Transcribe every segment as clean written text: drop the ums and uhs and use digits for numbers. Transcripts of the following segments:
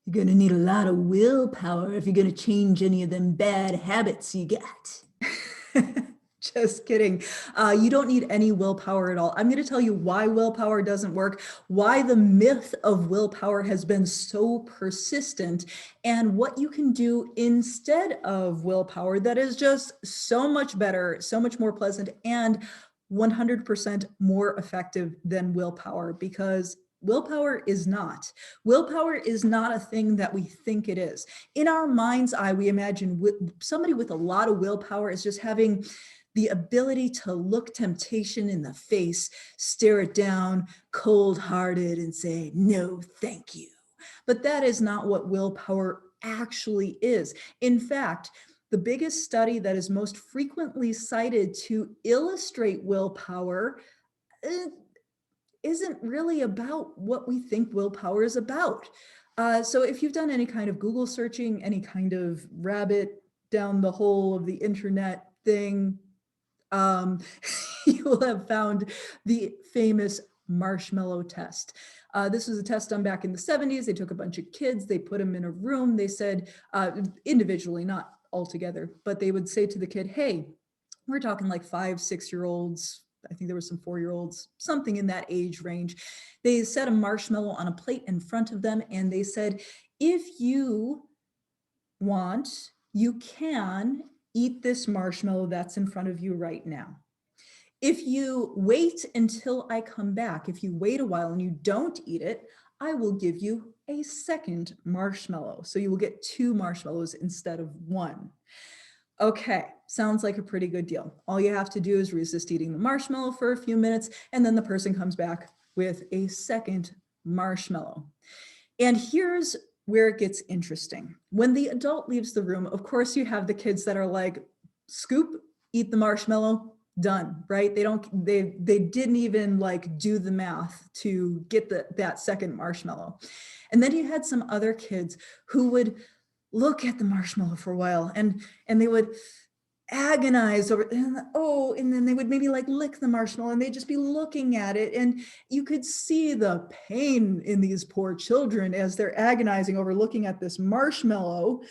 You're going to need a lot of willpower if you're going to change any of them bad habits you got. Just kidding. You don't need any willpower at all. I'm going to tell you why willpower doesn't work, why the myth of willpower has been so persistent, and what you can do instead of willpower that is just so much better, so much more pleasant, and 100% more effective than willpower, because willpower is not. Willpower is not a thing that we think it is. In our mind's eye, we imagine somebody with a lot of willpower is just having the ability to look temptation in the face, stare it down cold-hearted and say, no, thank you. But that is not what willpower actually is. In fact, the biggest study that is most frequently cited to illustrate willpower isn't really about what we think willpower is about. So if you've done any kind of Google searching, any kind of rabbit down the hole of the internet thing, you will have found the famous marshmallow test. This was a test done back in the 70s. They took a bunch of kids, they put them in a room. They said, individually, not all together, but they would say to the kid, hey, we're talking like 5, 6-year-olds. I think there were some 4-year-olds, something in that age range. They set a marshmallow on a plate in front of them, and they said, if you want, you can eat this marshmallow that's in front of you right now. If you wait until I come back, if you wait a while and you don't eat it, I will give you a second marshmallow. So you will get 2 marshmallows instead of 1. Okay, sounds like a pretty good deal. All you have to do is resist eating the marshmallow for a few minutes, and then the person comes back with a second marshmallow. And here's where it gets interesting. When the adult leaves the room, of course, you have the kids that are like, scoop, eat the marshmallow, done, right? They didn't even like do the math to get that second marshmallow. And then you had some other kids who would look at the marshmallow for a while and they would agonize over, and then they would maybe like lick the marshmallow and they'd just be looking at it. And you could see the pain in these poor children as they're agonizing over looking at this marshmallow.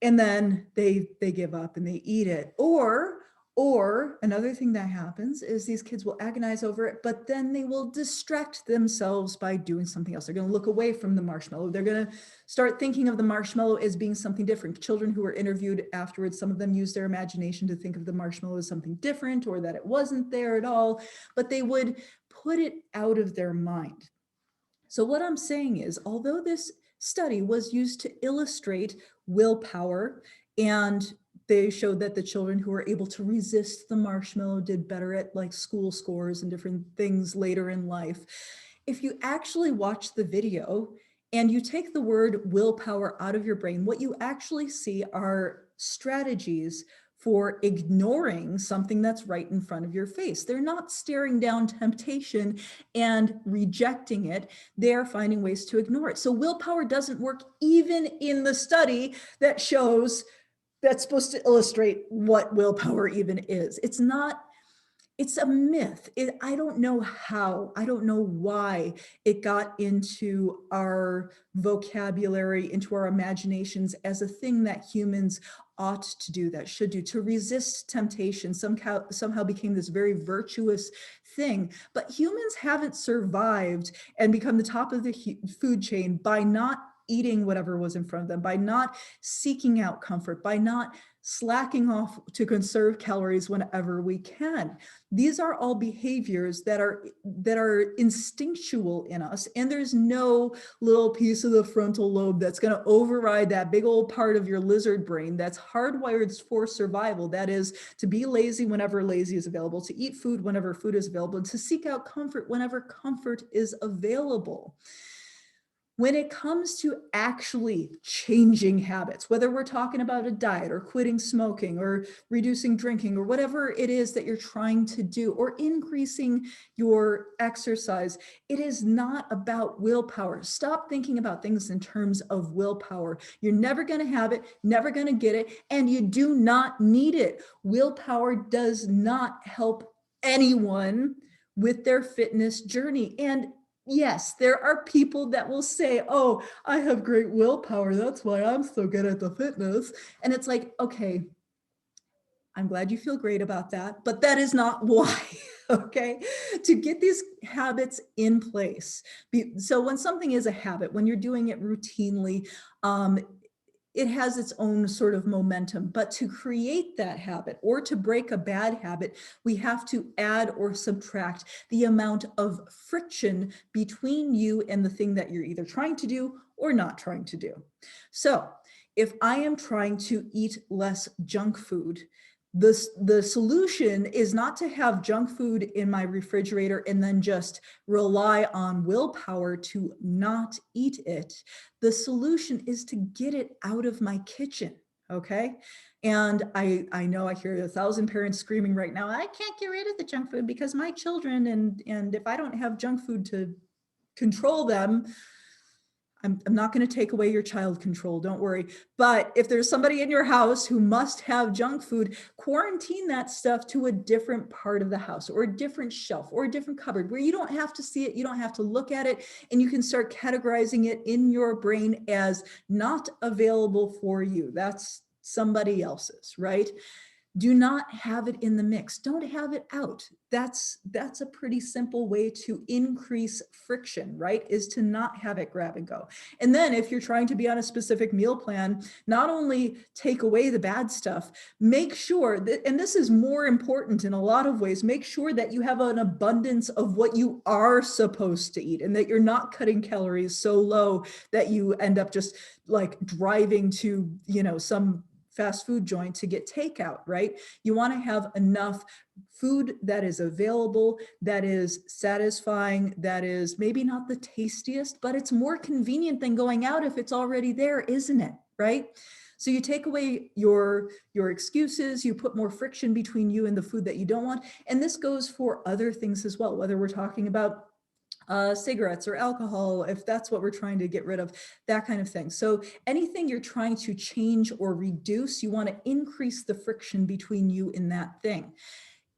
And then they give up and they eat it. Or another thing that happens is these kids will agonize over it, but then they will distract themselves by doing something else. They're going to look away from the marshmallow. They're going to start thinking of the marshmallow as being something different. Children who were interviewed afterwards, some of them used their imagination to think of the marshmallow as something different or that it wasn't there at all, but they would put it out of their mind. So what I'm saying is, although this study was used to illustrate willpower, and they showed that the children who were able to resist the marshmallow did better at like school scores and different things later in life. If you actually watch the video and you take the word willpower out of your brain, what you actually see are strategies for ignoring something that's right in front of your face. They're not staring down temptation and rejecting it. They're finding ways to ignore it. So willpower doesn't work even in the study that shows that's supposed to illustrate what willpower even is. It's not, it's a myth. I don't know how, I don't know why it got into our vocabulary, into our imaginations as a thing that humans ought to do, that should do, to resist temptation somehow became this very virtuous thing. But humans haven't survived and become the top of the food chain by not eating whatever was in front of them, by not seeking out comfort, by not slacking off to conserve calories whenever we can. These are all behaviors that are instinctual in us, and there's no little piece of the frontal lobe that's going to override that big old part of your lizard brain that's hardwired for survival. That is to be lazy whenever lazy is available, to eat food whenever food is available, and to seek out comfort whenever comfort is available. When it comes to actually changing habits, whether we're talking about a diet or quitting smoking or reducing drinking or whatever it is that you're trying to do, or increasing your exercise, it is not about willpower. Stop thinking about things in terms of willpower. You're never going to have it, never going to get it, and you do not need it. Willpower does not help anyone with their fitness journey. And Yes, there are people that will say, oh, I have great willpower. That's why I'm so good at the fitness. And it's like, okay, I'm glad you feel great about that, but that is not why, okay? To get these habits in place. So when something is a habit, when you're doing it routinely, it has its own sort of momentum, but to create that habit or to break a bad habit, we have to add or subtract the amount of friction between you and the thing that you're either trying to do or not trying to do. So if I am trying to eat less junk food, the solution is not to have junk food in my refrigerator and then just rely on willpower to not eat it. The solution is to get it out of my kitchen, okay? And I know I hear 1,000 parents screaming right now, I can't get rid of the junk food because my children, and if I don't have junk food to control them, I'm not going to take away your child control, don't worry. But if there's somebody in your house who must have junk food, quarantine that stuff to a different part of the house or a different shelf or a different cupboard where you don't have to see it, you don't have to look at it, and you can start categorizing it in your brain as not available for you. That's somebody else's, right? Do not have it in the mix. Don't have it out. That's a pretty simple way to increase friction, right? Is to not have it grab and go. And then if you're trying to be on a specific meal plan, not only take away the bad stuff, make sure that, and this is more important in a lot of ways, make sure that you have an abundance of what you are supposed to eat and that you're not cutting calories so low that you end up just like driving to, some fast food joint to get takeout, right? You want to have enough food that is available, that is satisfying, that is maybe not the tastiest, but it's more convenient than going out if it's already there, isn't it? Right? So you take away your excuses, you put more friction between you and the food that you don't want. And this goes for other things as well, whether we're talking about cigarettes or alcohol, if that's what we're trying to get rid of, that kind of thing. So anything you're trying to change or reduce, you want to increase the friction between you and that thing.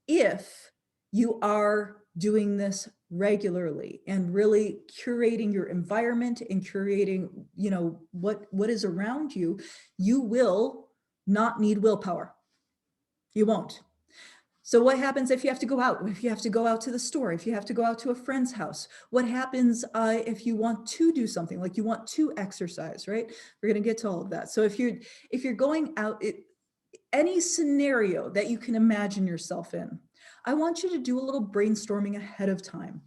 If you are doing this regularly and really curating your environment and curating, what is around you, you will not need willpower. You won't. So what happens if you have to go out, if you have to go out to the store, if you have to go out to a friend's house? What happens if you want to do something, like you want to exercise, right? We're going to get to all of that. So if you're going out, any scenario that you can imagine yourself in, I want you to do a little brainstorming ahead of time.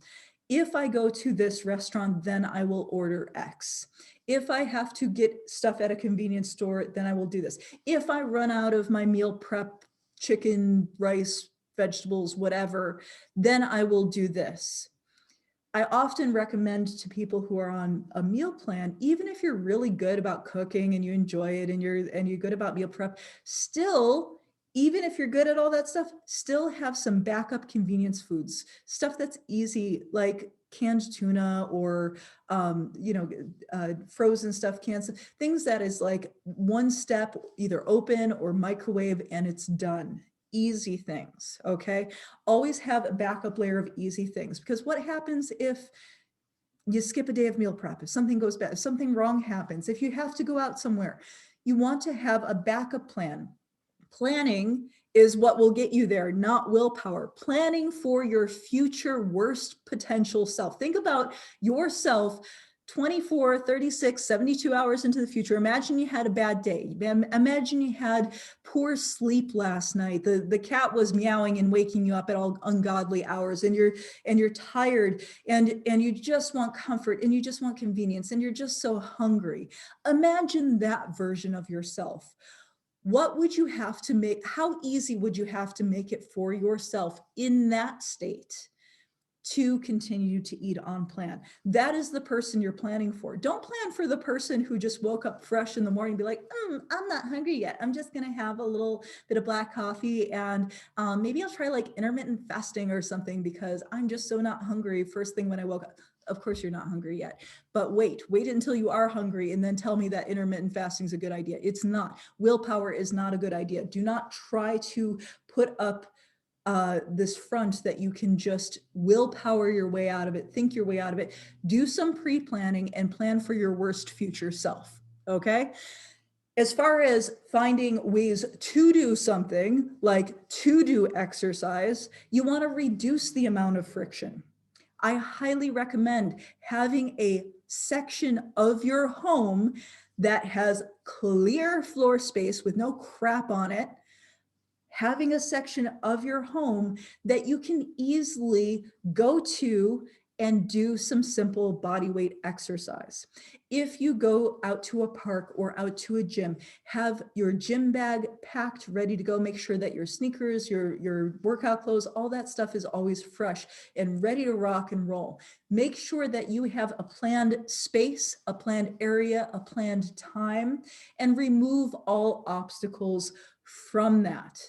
If I go to this restaurant, then I will order X. If I have to get stuff at a convenience store, then I will do this. If I run out of my meal prep, chicken, rice, vegetables, whatever, then I will do this. I often recommend to people who are on a meal plan, even if you're really good about cooking and you enjoy it and you're good about meal prep, still, even if you're good at all that stuff, still have some backup convenience foods, stuff that's easy, like canned tuna or frozen stuff, cans, things that is like one step, either open or microwave, and it's done. Easy things, okay? Always have a backup layer of easy things, because what happens if you skip a day of meal prep, if something goes bad, if something wrong happens, if you have to go out somewhere, you want to have a backup plan. Planning is what will get you there, not willpower. Planning for your future worst potential self. Think about yourself 24, 36, 72 hours into the future. Imagine you had a bad day. Imagine you had poor sleep last night. The cat was meowing and waking you up at all ungodly hours, and you're tired, and you just want comfort, and you just want convenience, and you're just so hungry. Imagine that version of yourself. What would you have to make? How easy would you have to make it for yourself in that state to continue to eat on plan? That is the person you're planning for. Don't plan for the person who just woke up fresh in the morning and be like, I'm not hungry yet. I'm just going to have a little bit of black coffee and maybe I'll try like intermittent fasting or something because I'm just so not hungry first thing when I woke up. Of course, you're not hungry yet, but wait until you are hungry and then tell me that intermittent fasting is a good idea. It's not. Willpower is not a good idea. Do not try to put up this front that you can just willpower your way out of it, think your way out of it, do some pre-planning and plan for your worst future self, okay? As far as finding ways to do something, like to do exercise, you want to reduce the amount of friction. I highly recommend having a section of your home that has clear floor space with no crap on it, having a section of your home that you can easily go to and do some simple body weight exercise. If you go out to a park or out to a gym, have your gym bag packed, ready to go. Make sure that your sneakers, your workout clothes, all that stuff is always fresh and ready to rock and roll. Make sure that you have a planned space, a planned area, a planned time, and remove all obstacles from that.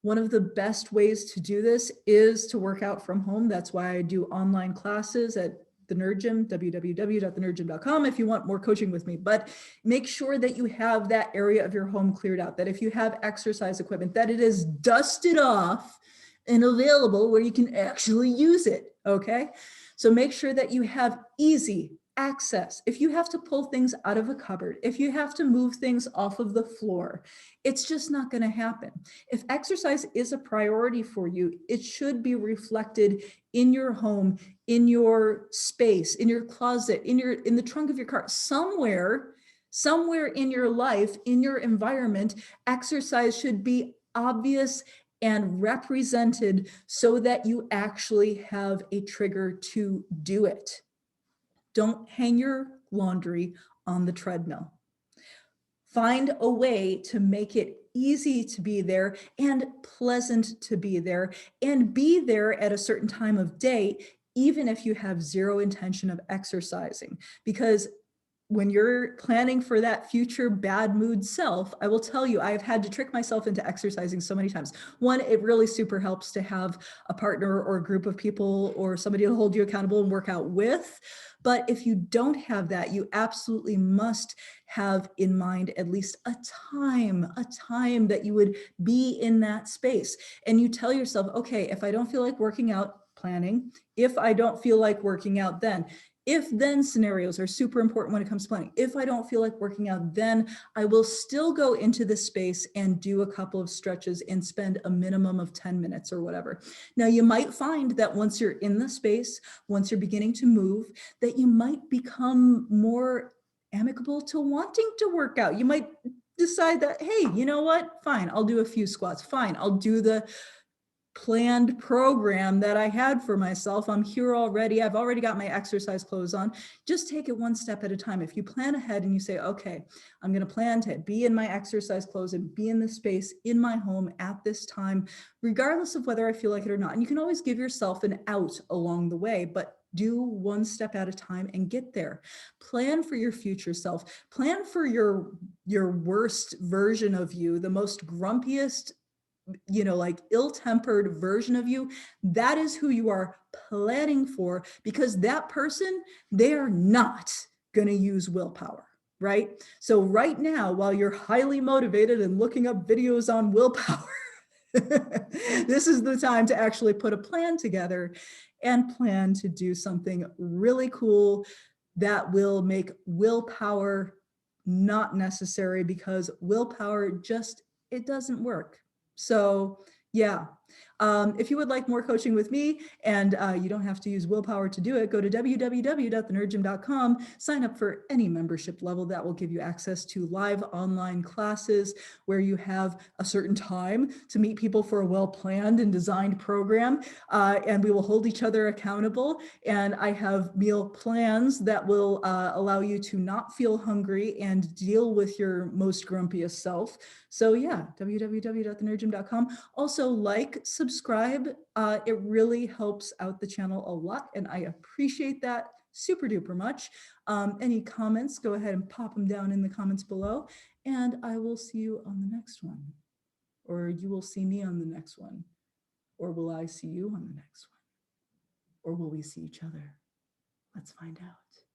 One of the best ways to do this is to work out from home. That's why I do online classes at the Nerd Gym, www.thenerdgym.com, if you want more coaching with me. But make sure that you have that area of your home cleared out, that if you have exercise equipment, that it is dusted off and available where you can actually use it, okay? So make sure that you have easy access. If you have to pull things out of a cupboard, if you have to move things off of the floor, it's just not going to happen. If exercise is a priority for you, it should be reflected in your home, in your space, in your closet, in the trunk of your car, somewhere in your life, in your environment. Exercise should be obvious and represented so that you actually have a trigger to do it. Don't hang your laundry on the treadmill. Find a way to make it easy to be there and pleasant to be there, and be there at a certain time of day, even if you have zero intention of exercising. Because when you're planning for that future bad mood self, I will tell you, I've had to trick myself into exercising so many times. One, it really super helps to have a partner or a group of people or somebody to hold you accountable and work out with. But if you don't have that, you absolutely must have in mind at least a time that you would be in that space. And you tell yourself, okay, if I don't feel like working out, planning. If I don't feel like working out, then. If then scenarios are super important when it comes to planning. If I don't feel like working out, then I will still go into the space and do a couple of stretches and spend a minimum of 10 minutes or whatever. Now, you might find that once you're in the space, once you're beginning to move, that you might become more amicable to wanting to work out. You might decide that, hey, you know what? Fine, I'll do a few squats. Fine, I'll do the planned program that I had for myself. I'm here already. I've already got my exercise clothes on. Just take it one step at a time. If you plan ahead and you say, okay, I'm going to plan to be in my exercise clothes and be in the space in my home at this time, regardless of whether I feel like it or not. And you can always give yourself an out along the way, but do one step at a time and get there. Plan for your future self. Plan for your worst version of you, the most grumpiest, like ill-tempered version of you. That is who you are planning for, because that person, they are not going to use willpower, right? So right now, while you're highly motivated and looking up videos on willpower, this is the time to actually put a plan together and plan to do something really cool that will make willpower not necessary, because willpower just, it doesn't work. So yeah, if you would like more coaching with me, and you don't have to use willpower to do it, go to www.thenerdgym.com, sign up for any membership level that will give you access to live online classes where you have a certain time to meet people for a well-planned and designed program, and we will hold each other accountable. And I have meal plans that will allow you to not feel hungry and deal with your most grumpiest self. So yeah, www.thenerdgym.com. Also, like, subscribe. It really helps out the channel a lot, and I appreciate that super duper much. Any comments, go ahead and pop them down in the comments below, and I will see you on the next one. Or you will see me on the next one. Or will I see you on the next one? Or will we see each other? Let's find out.